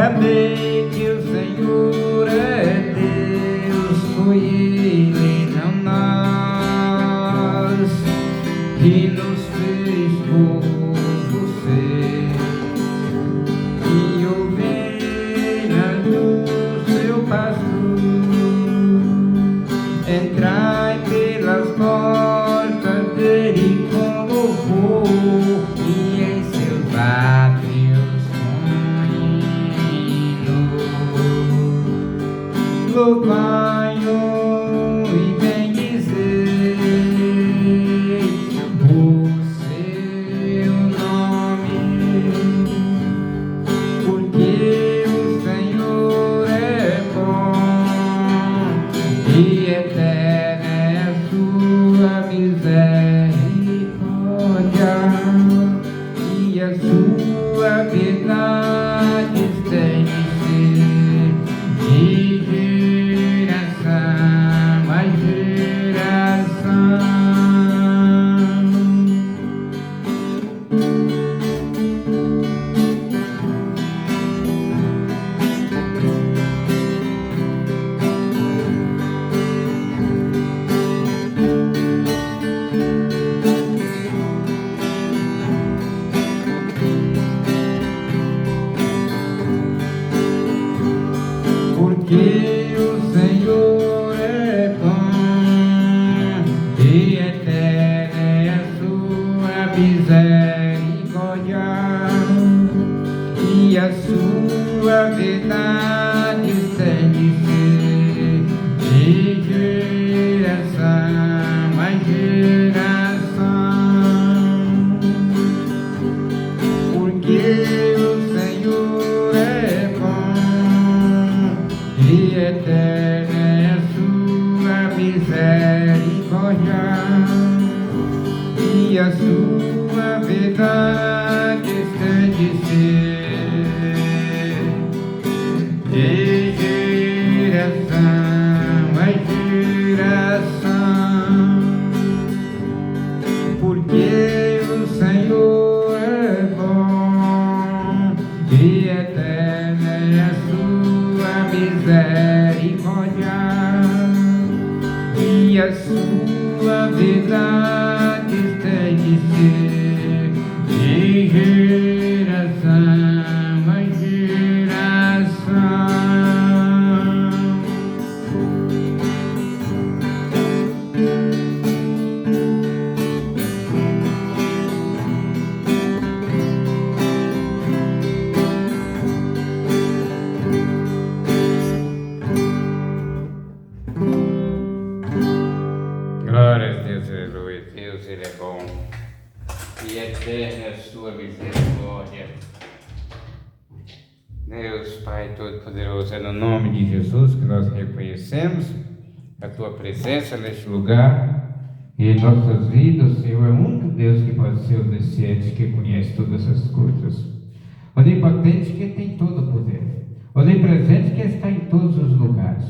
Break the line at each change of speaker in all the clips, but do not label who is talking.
Saber que o Senhor é Deus, foi Ele, não nós, que nos fez povo ser, e ovelhas do seu pastor. Entrai pelas portas dele com louvor, e em seus átrios com hino. Louvai-o e bendizei o seu nome, porque o Senhor é bom e eterna é a sua misericórdia, e a sua verdade estende-se de geração a geração. Porque o Senhor é bom e eterna é a sua misericórdia, e a sua verdade estende-se de geração a geração. Porque o Senhor é bom e eterna é a sua misericórdia, e a sua verdade estende-se de geração a geração. Porque o Senhor é bom e eterna é a sua misericórdia, e a sua verdade estende-se de geração a geração. Glória a Deus, aleluia. Deus, Ele é bom e eterna é a sua misericórdia. Deus, Pai Todo-Poderoso, é no nome de Jesus que nós reconhecemos a Tua presença neste lugar e em nossas vidas. O Senhor é o único Deus que pode ser onisciente, que conhece todas as coisas, onipotente, que tem todo o poder, onipresente, que está em todos os lugares.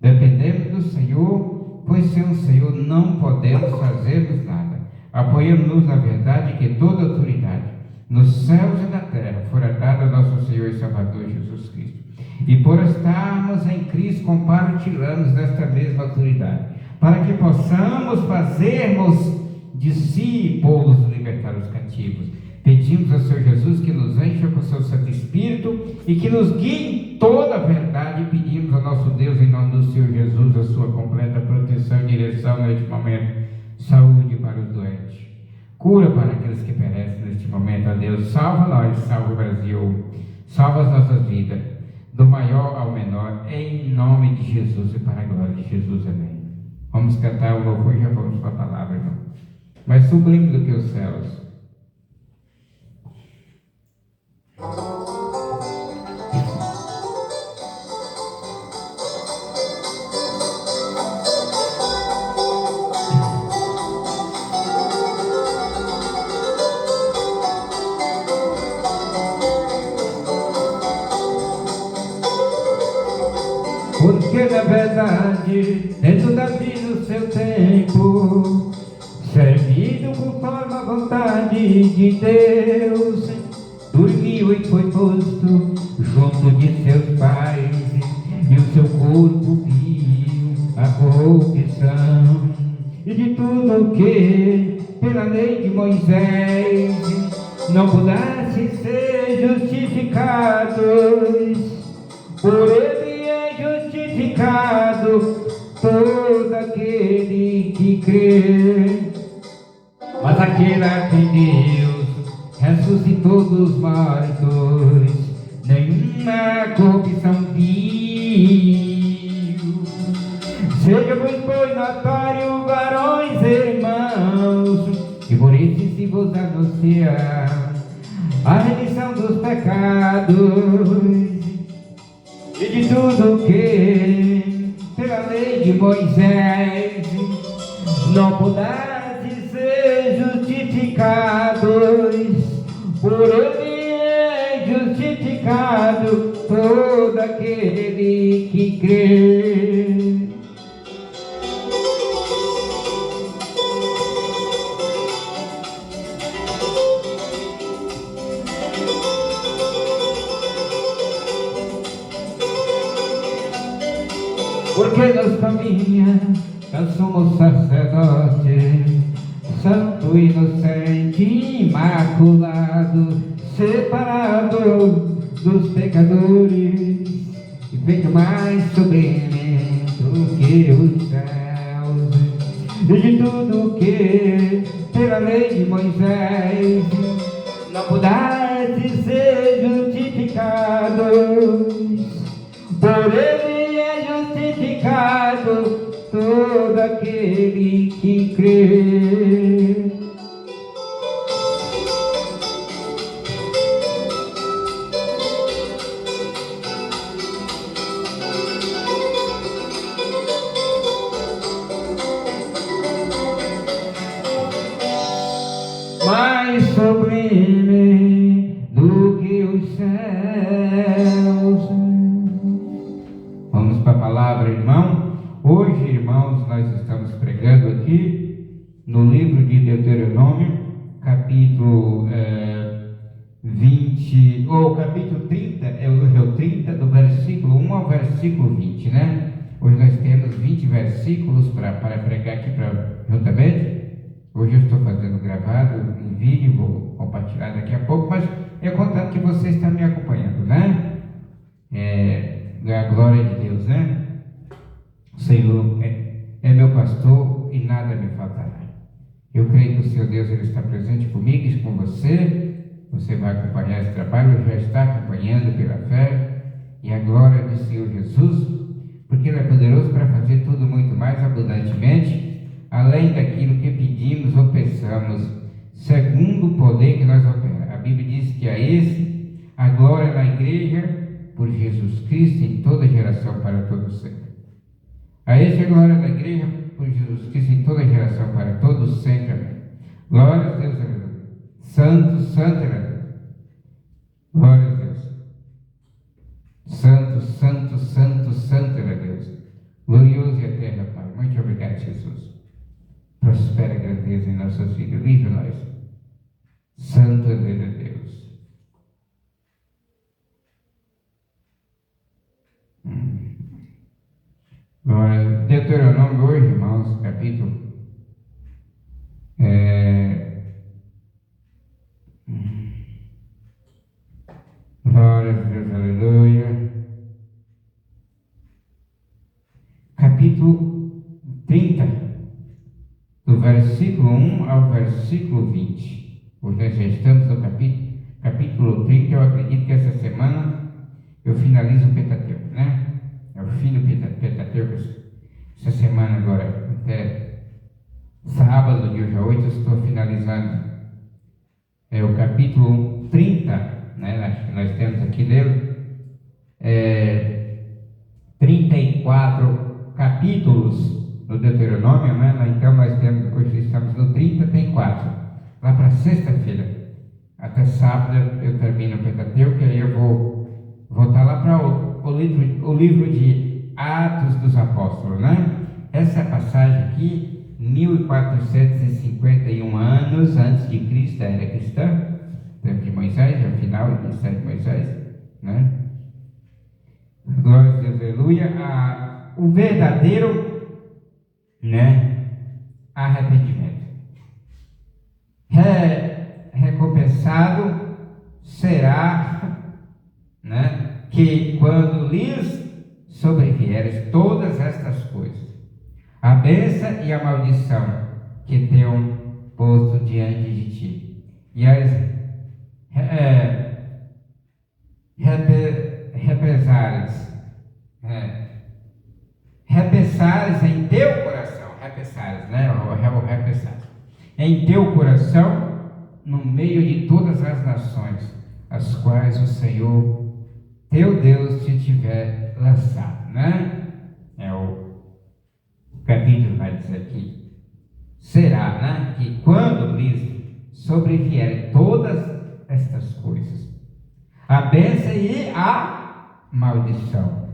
Dependemos do Senhor, pois sem o Senhor não podemos fazermos nada. Apoiamos-nos na verdade que toda autoridade nos céus e na terra fora dada ao nosso Senhor e Salvador Jesus Cristo. E por estarmos em Cristo, compartilhamos desta mesma autoridade, para que possamos fazermos discípulos, libertar os cativos. Pedimos ao Senhor Jesus que nos encha com o seu Santo Espírito e que nos guie em toda a verdade. E pedimos ao nosso Deus, em nome do Senhor Jesus, a sua completa proteção e direção neste momento. Saúde para os doentes, cura para aqueles que perecem neste momento. A Deus, salva nós, salva o Brasil, salva as nossas vidas, do maior ao menor, em nome de Jesus e para a glória de Jesus. Amém. Vamos cantar o louvor e já vamos para a palavra, irmão. Mais sublime do que os céus. Porque na verdade, dentro da vida no seu tempo, servido conforme a vontade de Deus, dormiu e foi posto junto de seus pais, e o seu corpo viu a corrupção, e de tudo que pela lei de Moisés não pudesse ser justificados, por ele é justificado todo aquele que crê. Mas aquele a quem Deus ressuscitou dos mortos, nenhuma corrupção viu. Seja-vos, pois, notório, varões e irmãos, que por isso se vos anuncia a remissão dos pecados, e de tudo que pela lei de Moisés não pudesse ser justificados, por ele é justificado todo aquele que crê. Porque nos caminha o sumo sacerdote, santo, inocente, imaculado, separado dos pecadores, e feito mais sublime do que os céus, e de tudo que pela lei de Moisés não pudesse ser justificados, por ele é justificado todo aquele que crê. Mais sublime do que os céus. Vamos para a palavra, irmão. Hoje, irmãos, nós estamos pregando aqui no livro de Deuteronômio, capítulo 20, ou capítulo 30, hoje é o 30, do versículo 1 ao versículo 20, né? Hoje nós temos 20 versículos para pregar aqui juntamente. Hoje eu estou fazendo gravado em vídeo, vou compartilhar daqui a pouco, mas eu contando que você está me acompanhando, né? A glória de Deus, né? O Senhor é meu pastor e nada me faltará. Eu creio que o Senhor Deus ele está presente comigo e com você. Você vai acompanhar esse trabalho, já está acompanhando pela fé, e a glória do Senhor Jesus, porque Ele é poderoso para fazer tudo muito mais abundantemente, além daquilo que pedimos ou pensamos, segundo o poder que nós operamos. A Bíblia diz que a esse a glória na igreja por Jesus Cristo em toda geração para todos sempre. A esse a glória da igreja por Jesus Cristo em toda geração para todos sempre. Amém. Glória a Deus, aleluia. Santo, santo, aleluia. Glória a Deus. Santo, santo, santo, santo, aleluia, Deus. Glorioso e eterno, Pai. Muito obrigado, Jesus. Prospera a grandeza em nossas vidas. Livre nós. Santo, aleluia, Deus. Glória. Deuteronômio hoje, irmãos, capítulo glória a Deus, aleluia. Capítulo 30, do versículo 1 ao versículo 20. Hoje nós já estamos no capítulo 30. Eu acredito que essa semana eu finalizo o Pentateuco, né? É o fim do Pentateuco. Essa semana agora, até sábado, dia 8, eu estou finalizando o capítulo 30, né? Nós temos aqui dele 34 capítulos no Deuteronômio, né? Então nós temos, hoje estamos no 30, tem 4. Lá para sexta-feira, até sábado eu termino o Pentateuco, e aí eu vou voltar lá para o livro de Atos dos Apóstolos, né? Essa passagem aqui, 1451 anos antes de Cristo, era cristã, tempo de Moisés, é o final do ministério de Moisés, né? Glória a Deus, aleluia. O verdadeiro, arrependimento. Recompensado será, que quando lhes sobrevieres todas estas coisas, a bênção e a maldição que tenham posto diante de ti, e as repensares em teu coração, em teu coração, no meio de todas as nações, as quais o Senhor teu Deus te tiver lançado, o capítulo vai dizer aqui, será, que quando lhes sobrevierem todas estas coisas, a bênção e a maldição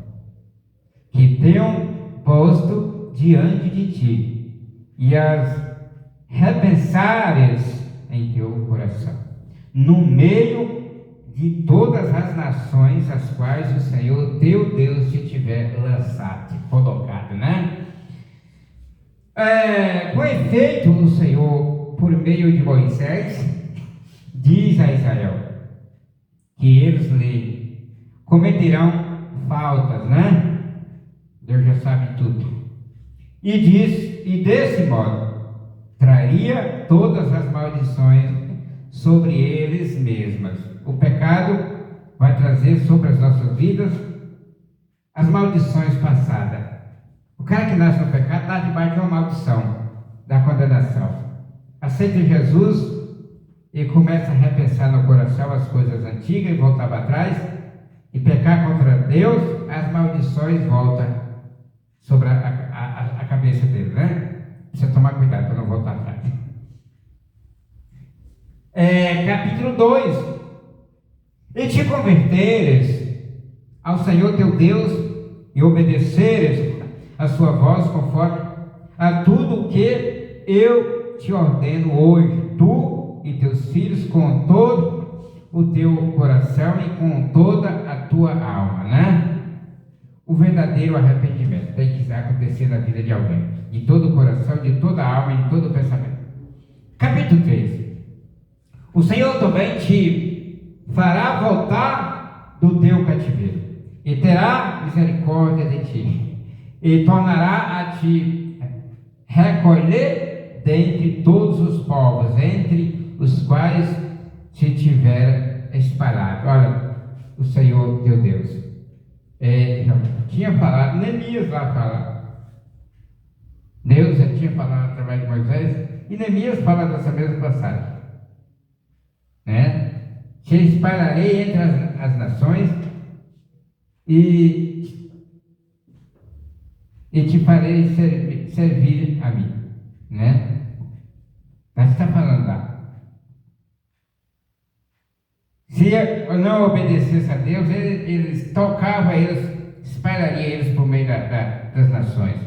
que tenham posto diante de ti, e as repensares em teu coração, no meio de todas as nações as quais o Senhor teu Deus te tiver lançado, te colocado, com efeito, o Senhor, por meio de Moisés, diz a Israel que eles lhe cometerão faltas, Deus já sabe tudo. E diz, e desse modo, traria todas as maldições sobre eles mesmas. O pecado vai trazer sobre as nossas vidas as maldições passadas. O cara que nasce no pecado está debaixo de uma maldição, da condenação. Aceita Jesus e começa a repensar no coração as coisas antigas e voltar para trás e pecar contra Deus, as maldições voltam sobre a cabeça dele, Precisa tomar cuidado para não voltar atrás. Capítulo 2. E te converteres ao Senhor teu Deus e obedeceres a sua voz conforme a tudo o que eu te ordeno hoje, tu e teus filhos, com todo o teu coração e com toda a tua alma, O verdadeiro arrependimento tem que acontecer na vida de alguém, de todo o coração, de toda a alma e de todo o pensamento. Capítulo 3. O Senhor também te fará voltar do teu cativeiro, e terá misericórdia de ti, e tornará a te recolher dentre todos os povos, entre os quais te tiver espalhado. Olha, o Senhor teu Deus tinha falado, Neemias lá fala, Deus já tinha falado através de Moisés, e Neemias fala dessa mesma passagem, te espalharei entre as nações e te farei servir a mim, Mas está falando lá. Se eu não obedecesse a Deus, eles tocavam eles, espalharia eles por meio das nações.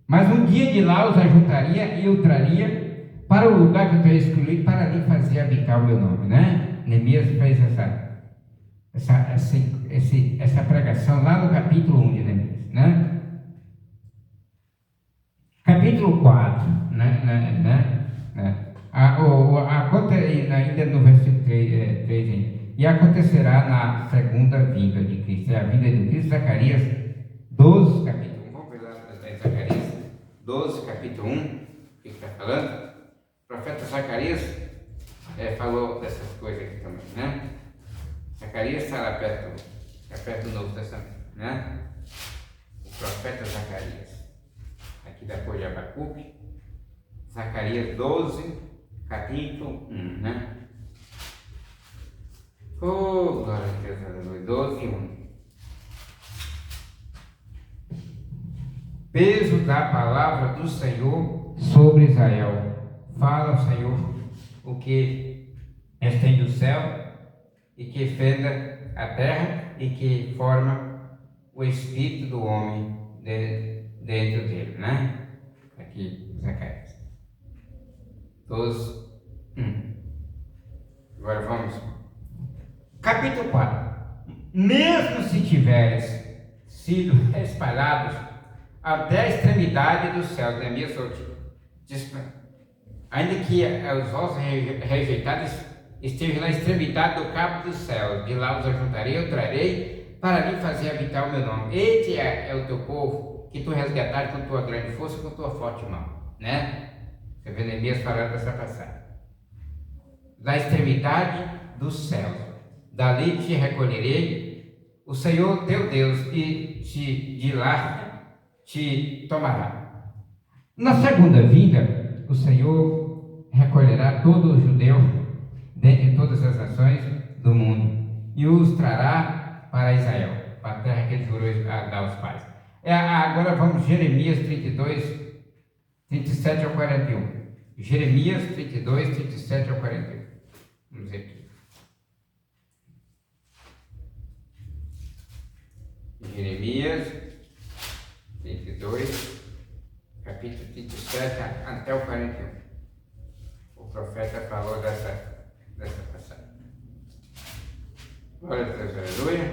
Mas um dia de lá os ajuntaria e eu traria para o lugar que eu tenho escolhido, para ali fazer habitar o meu nome, Neemias fez essa pregação lá no capítulo 1 de Neemias, Capítulo 4, ainda no versículo 3, e acontecerá na segunda vinda de Cristo, a vinda de Cristo, Zacarias 12, capítulo 1, vamos ver lá Zacarias 12, capítulo 1, o que está falando? O profeta Zacarias falou dessas coisas aqui também, Zacarias está lá perto do Novo Testamento, O profeta Zacarias, aqui depois de Abacuque, Zacarias 12, capítulo 1, Oh, glória a Deus, aleluia. 12, 1. Peso da palavra do Senhor sobre Israel. Fala o Senhor o que estende o céu e que fenda a terra e que forma o espírito do homem dentro dele, Aqui, Zacarias 12, 1. Agora vamos. Capítulo 4. Mesmo se tiveres sido espalhados até a extremidade dos céus. Neemias diz, ainda que os vossos rejeitados estejam na extremidade do cabo dos céus, de lá os ajuntarei, eu trarei para mim fazer habitar o meu nome. Este é o teu povo que tu resgataste com tua grande força, com tua forte mão, né? Você vê Neemias falando dessa passagem. Da extremidade dos céus, dali te recolherei, o Senhor teu Deus, e de lá te tomará. Na segunda vinda, o Senhor recolherá todo o judeu dentre todas as nações do mundo e os trará para Israel, para a terra que ele jurou a dar aos pais. Agora vamos Jeremias 32, 37 ao 41. Jeremias 32, 37 ao 41. Vamos ver aqui. Jeremias 32, capítulo 37 até o 41. O profeta falou dessa passagem. Glória a Deus, aleluia.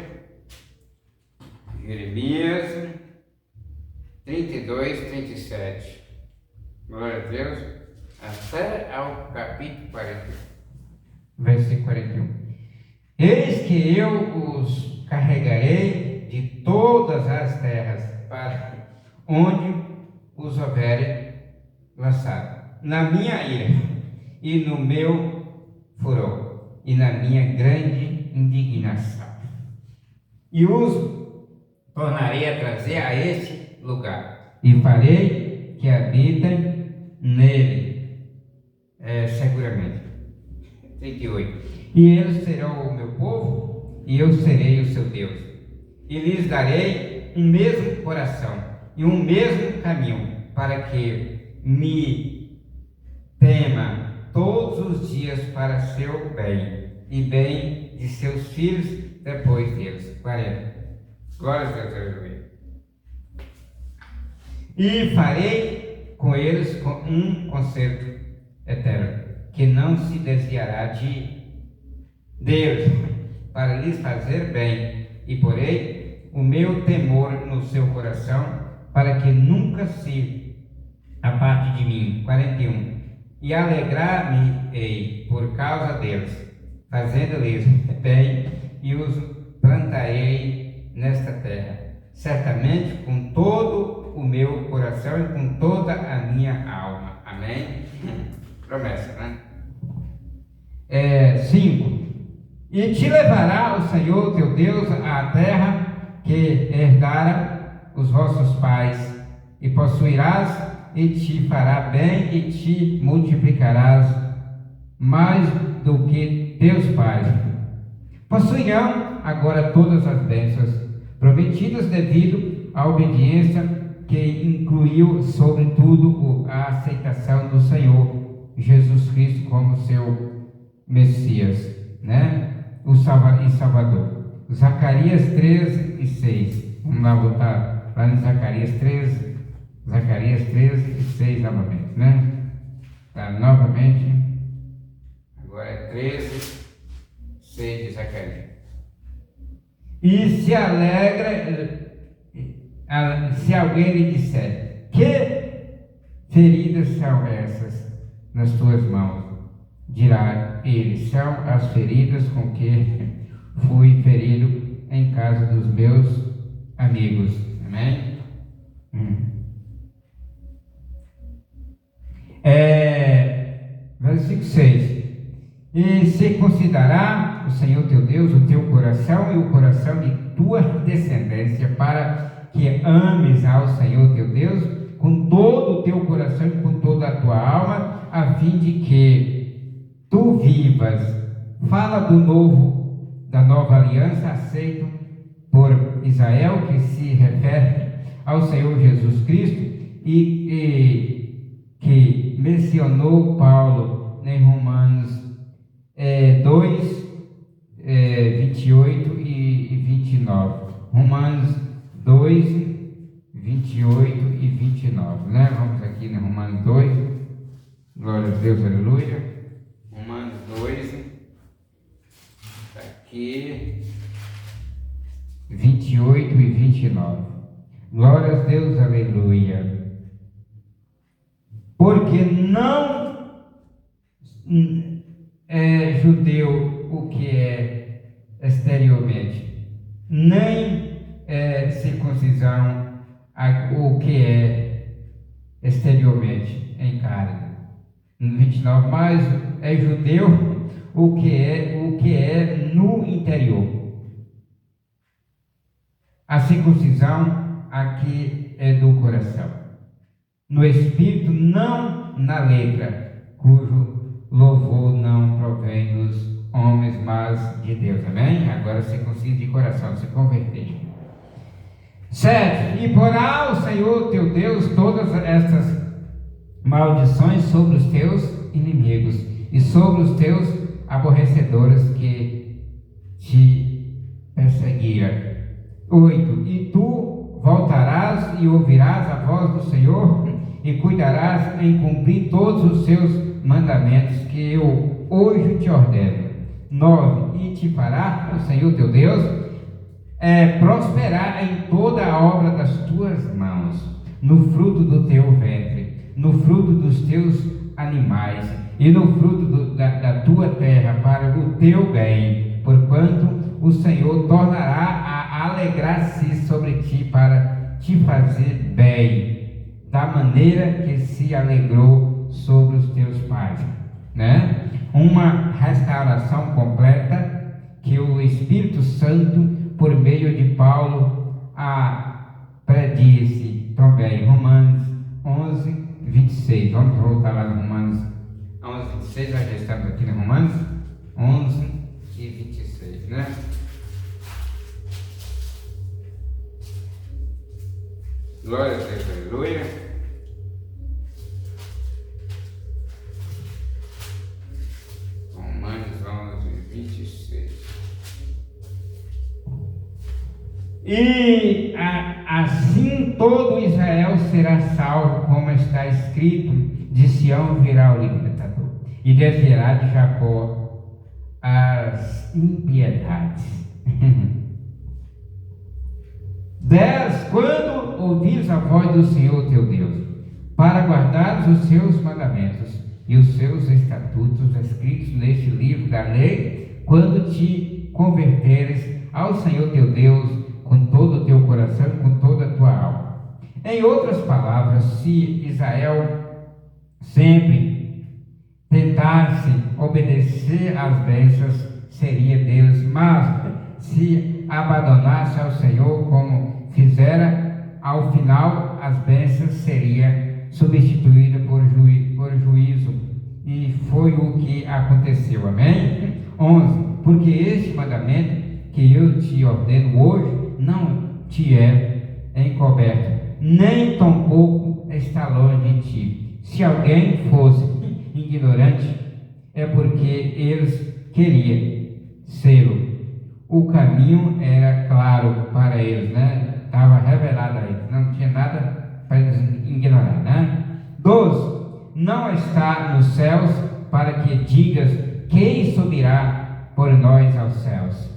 Jeremias 32, 37. Glória a Deus. Até ao capítulo 41. Versículo 41. Eis que eu os carregarei de todas as terras para onde os houverem lançado, na minha ira e no meu furor e na minha grande indignação, e os tornarei a trazer a este lugar e farei que habitem nele seguramente. 38. E eles serão o meu povo e eu serei o seu Deus, e lhes darei um mesmo coração e um mesmo caminho, para que me tema todos os dias para seu bem e bem de seus filhos depois deles. 40. Glória a Deus, aleluia. E farei com eles um concerto eterno, que não se desviará de Deus, para lhes fazer bem, e porei o meu temor no seu coração, para que nunca se aparte de mim. 41. E alegrar-me-ei por causa deles, fazendo-lhes bem, e os plantarei nesta terra, certamente com todo o meu coração e com toda a minha alma. Amém? Promessa, né? 5. E te levará o Senhor teu Deus à terra que herdara os vossos pais, e possuirás, e te fará bem, e te multiplicarás mais do que teus pais. Possuirão agora todas as bênçãos prometidas devido à obediência que incluiu sobretudo a aceitação do Senhor Jesus Cristo como seu Messias, né? O Salvador. Zacarias 3 e 6. Vamos lá voltar lá em Zacarias 3 e 6 novamente, né? Tá, novamente. Agora é 13, 6 de Zacarias. E se alegra se alguém lhe disser: que feridas são essas nas tuas mãos? Dirá ele: são as feridas com que fui ferido em casa dos meus amigos. Amém? Versículo 6. E se considerará o Senhor teu Deus o teu coração e o coração de tua descendência, para que ames ao Senhor teu Deus com todo o teu coração e com toda a tua alma, a fim de que tu vivas. Fala da nova aliança aceito por Israel, que se refere ao Senhor Jesus Cristo, e que mencionou Paulo em Romanos 2, 28 e 29. Romanos 2, 28 e 29, né? Vamos aqui em Romanos 2, glória a Deus, aleluia. Romanos 2, aqui, 28 e 29. Glória a Deus, aleluia. Porque não é judeu o que é exteriormente, nem é circuncisão o que é exteriormente, em carne. No 29, mas é judeu o que é no interior. A circuncisão aqui é do coração, no espírito, não na letra, cujo louvor não provém dos homens, mas de Deus. Amém? Agora circuncide de coração, se converter. 7. E porá o Senhor teu Deus todas estas maldições sobre os teus inimigos e sobre os teus aborrecedores que te perseguiram. 8. E tu voltarás e ouvirás a voz do Senhor e cuidarás em cumprir todos os seus mandamentos que eu hoje te ordeno. 9. E te fará o Senhor teu Deus prosperar em toda a obra das tuas mãos, no fruto do teu ventre, no fruto dos teus animais e no fruto da tua terra, para o teu bem, porquanto o Senhor tornará a alegrar-se sobre ti para te fazer bem, da maneira que se alegrou sobre os teus pais, né? Uma restauração completa que o Espírito Santo, por meio de Paulo, predisse também. Romanos 11, 26. Vamos voltar lá no Romanos 11, 26. Nós já estamos aqui no Romanos 11 e 26, né? Glória a Deus, aleluia. Romanos 11, 26. E assim todo Israel será salvo, como está escrito: de Sião virá o libertador, e descerá de Jacó as impiedades. 10. Quando ouvires a voz do Senhor teu Deus, para guardares os seus mandamentos e os seus estatutos escritos neste livro da lei, quando te converteres ao Senhor teu Deus com todo o teu coração e com toda a tua alma. Em outras palavras, se Israel sempre tentasse obedecer às bênçãos, seria deles, mas se abandonasse ao Senhor como fizera, ao final as bênçãos seria substituída por juízo, e foi o que aconteceu. Amém? 11. Porque este mandamento que eu te ordeno hoje não te é encoberto, nem tampouco está longe de ti. Se alguém fosse ignorante, é porque eles queriam ser. O caminho era claro para eles, né? Estava revelado a eles, não tinha nada para eles ignorar, né? 12. Não está nos céus para que digas: quem subirá por nós aos céus,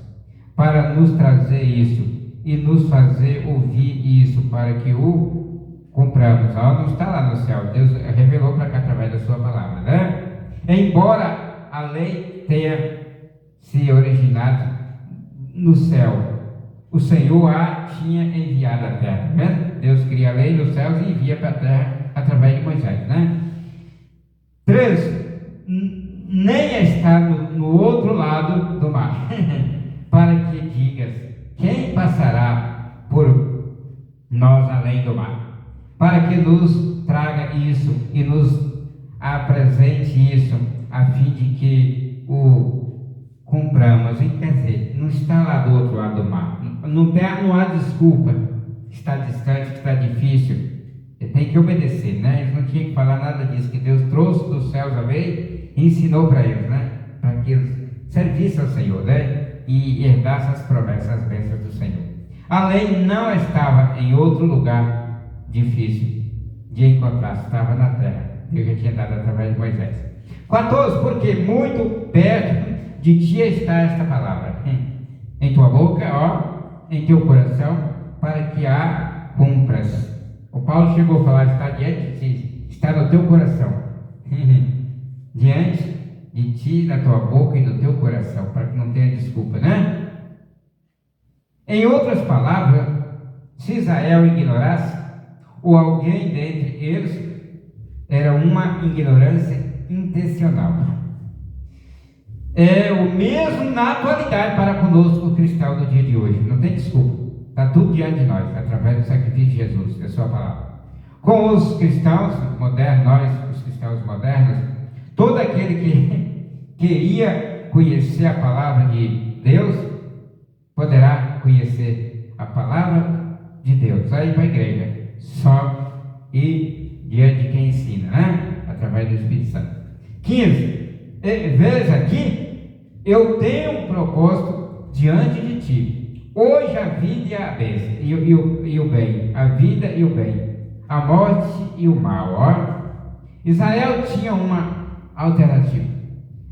para nos trazer isso e nos fazer ouvir isso, para que o cumpramos. Não está lá no céu, Deus revelou para cá através da sua palavra, né? Embora a lei tenha se originado no céu, o Senhor a tinha enviado à terra, né? Deus cria a lei nos céus e envia para a terra através de Moisés, né? 13. Nem está no outro lado do mar, para que digas: quem passará por nós além do mar, para que nos traga isso e nos apresente isso, a fim de que o cumpramos. E quer dizer, não está lá do outro lado do mar, não há desculpa, está distante, está difícil, tem que obedecer, né? Eles não tinham que falar nada disso, que Deus trouxe dos céus a lei e ensinou para eles, né? Para que eles servissem ao Senhor, né? E herdassem as promessas, as bênçãos do Senhor. A lei não estava em outro lugar difícil de encontrar, estava na terra. Deus já tinha dado através de Moisés. 14. Porque muito perto de ti está esta palavra, em tua boca, em teu coração, para que a cumpras. O Paulo chegou a falar, está diante de ti, está no teu coração. Diante de ti, na tua boca e no teu coração, para que não tenha desculpa, né? Em outras palavras, se Israel ignorasse, ou alguém dentre eles, era uma ignorância intencional. É o mesmo na atualidade para conosco, o cristão do dia de hoje. Não tem desculpa. Está tudo diante de nós, através do sacrifício de Jesus, da sua palavra. Com os cristãos modernos, nós, os cristãos modernos, todo aquele que queria conhecer a palavra de Deus, poderá conhecer a palavra de Deus. Aí para a igreja, só e diante de quem ensina, né? Através do Espírito Santo. 15. Veja aqui, eu tenho um propósito diante de ti. Hoje a vida e a bênção, e o bem, a vida e o bem, a morte e o mal. Ó. Israel tinha uma alternativa.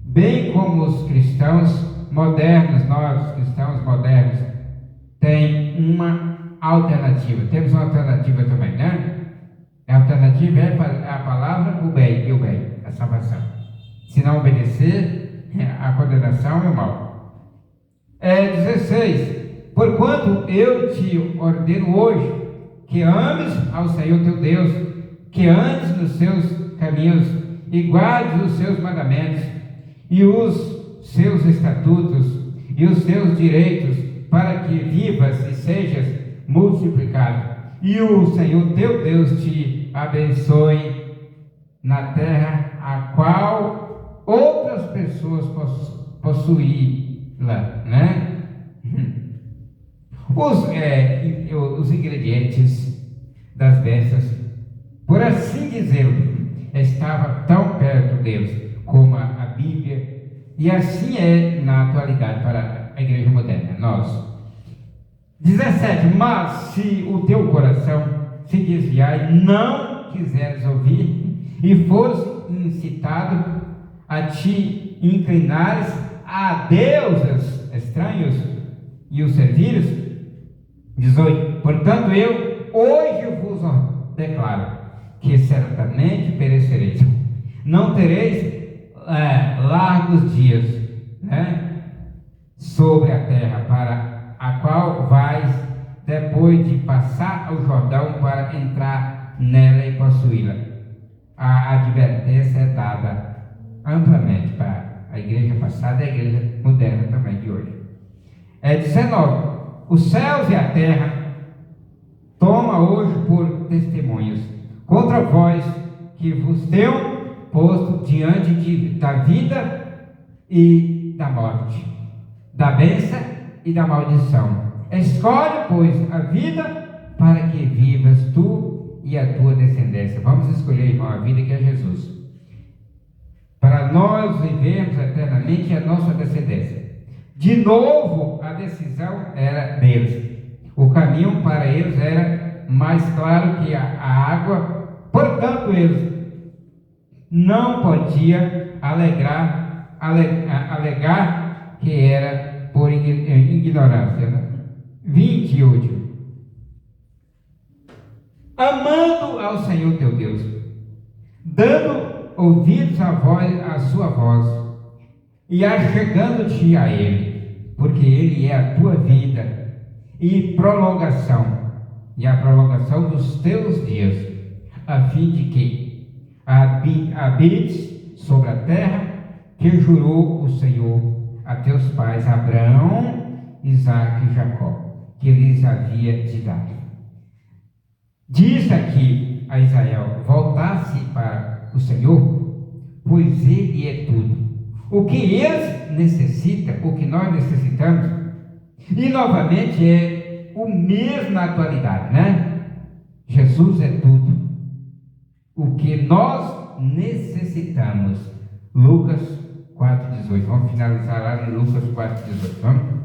Bem como os cristãos modernos, nós cristãos modernos, tem uma alternativa. Temos uma alternativa também, né? A alternativa é a palavra, o bem e o bem, a salvação. Se não obedecer, a condenação e o mal. 16. Porquanto eu te ordeno hoje que ames ao Senhor teu Deus, que andes nos seus caminhos e guardes os seus mandamentos e os seus estatutos e os seus direitos, para que vivas e sejas multiplicado. E o Senhor teu Deus te abençoe na terra a qual outras pessoas possuí-la, né? Os ingredientes das bênçãos, por assim dizer, estavam tão perto deles como a Bíblia, e assim é na atualidade para a igreja moderna, nós. 17. Mas se o teu coração se desviar e não quiseres ouvir, e fores incitado a te inclinares a deuses estranhos e os servires. 18. Portanto eu hoje vos declaro que certamente perecereis, não tereis largos dias, né, sobre a terra, para a qual vais depois de passar o Jordão para entrar nela e possuí-la. A advertência é dada amplamente para a igreja passada e a igreja moderna também de hoje. 19. Os céus e a terra toma hoje por testemunhas contra vós, que vos tenho posto diante da vida e da morte, da bênção e da maldição. Escolhe, pois, a vida para que vivas tu e a tua descendência. Vamos escolher, irmão, a vida que é Jesus, para nós vivermos eternamente a nossa descendência. De novo, a decisão era deles. O caminho para eles era mais claro que a água. Portanto, eles não podiam alegar que era por ignorância. Né? 28. Amando ao Senhor teu Deus, dando ouvidos à sua voz, e achegando-te a Ele, porque Ele é a tua vida e prolongação, e a prolongação dos teus dias, a fim de que habites sobre a terra que jurou o Senhor a teus pais Abraão, Isaque e Jacó, que lhes havia te dado. Diz aqui a Israel: voltasse para o Senhor, pois Ele é tudo. O que eles necessitam, o que nós necessitamos, e novamente é o mesmo na atualidade, né? Jesus é tudo. O que nós necessitamos. Lucas 4,18. Vamos finalizar lá no Lucas 4,18. Vamos?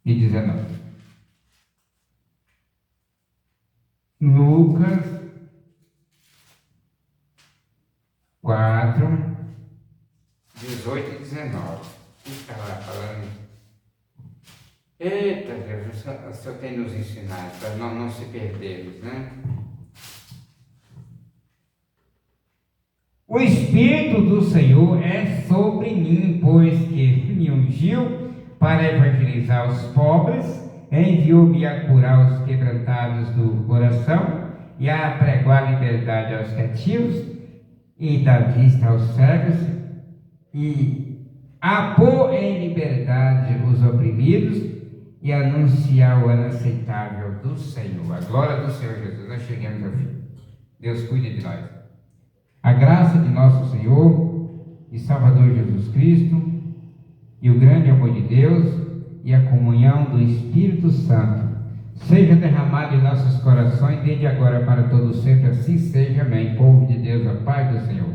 E 19. Lucas 4, 18 e 19. O que está lá falando? Eita, Deus, o Senhor tem nos ensinado para nós não se perdermos, né? O Espírito do Senhor é sobre mim, pois que me ungiu para evangelizar os pobres, enviou-me a curar os quebrantados do coração e a pregoar liberdade aos cativos e dar vista aos cegos e a pôr em liberdade os oprimidos e anunciar o ano aceitável do Senhor. A glória do Senhor Jesus. Nós chegamos ao fim. Deus cuide de nós. A graça de nosso Senhor e Salvador Jesus Cristo e o grande amor de Deus e a comunhão do Espírito Santo seja derramado em nossos corações desde agora para todo sempre. Assim seja. Amém. Povo de Deus, a paz do Senhor.